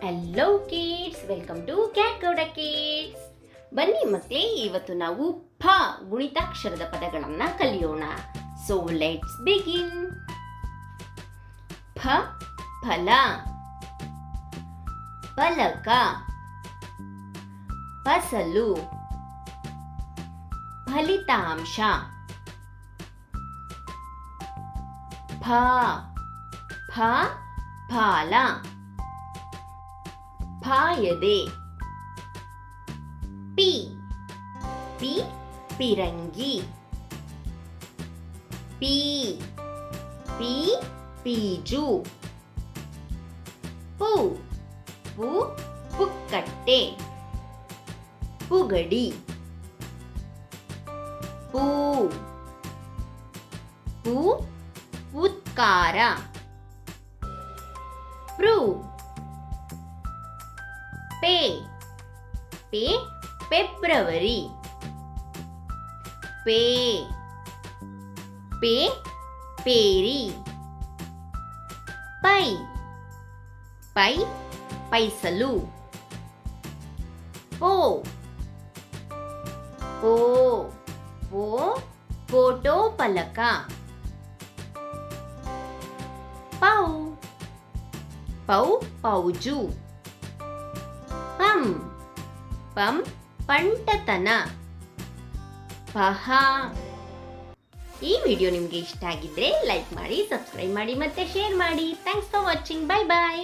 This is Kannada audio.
Hello kids, welcome to cat Gowda kids. ಬನ್ನಿ ಮಕ್ಕಳೇ, ಇವತ್ತು ನಾವು ಫ ಗುಣಿತಾಕ್ಷರದ ಪದಗಳನ್ನು ಕಲಿಯೋಣ. So let's begin. ಫ ಫಲ, ಫಲಕ, ಫಸಲು, ಫಲಿತಾಂಶ. ಫ ಫ ಫಾಲ, ಫಾಯದೆ. ಪಿ ಪಿ ಪಿರಂಗಿ. ಪಿ ಪಿ ಪೀಜು. ಪು ಪು ಪುಕ್ಕಟ್ಟೆ, ಪುಗಡಿ. ಪೂ ಪೂ ಉತ್ಕಾರ. ಪ್ರು ಪೇ ಪೇ ಫೆಬ್ರವರಿ. ಪೇ ಪೇ ಪೇರಿ. ಪೈ ಪೈ ಪೈಸಲು. ಪೋ ಪೋ ಪೋ ಫೋಟೋ ಫಲಕ. ಪೌ ಪೌ ಪೌಜು. ಪಂ ಪಂ ಪಂಟತನ. ಪಹ. ಈ ವಿಡಿಯೋ ನಿಮಗೆ ಇಷ್ಟ ಆಗಿದ್ರೆ ಲೈಕ್ ಮಾಡಿ, ಸಬ್ಸ್ಕ್ರೈಬ್ ಮಾಡಿ ಮತ್ತೆ ಶೇರ್ ಮಾಡಿ. Thanks for watching. Bye bye.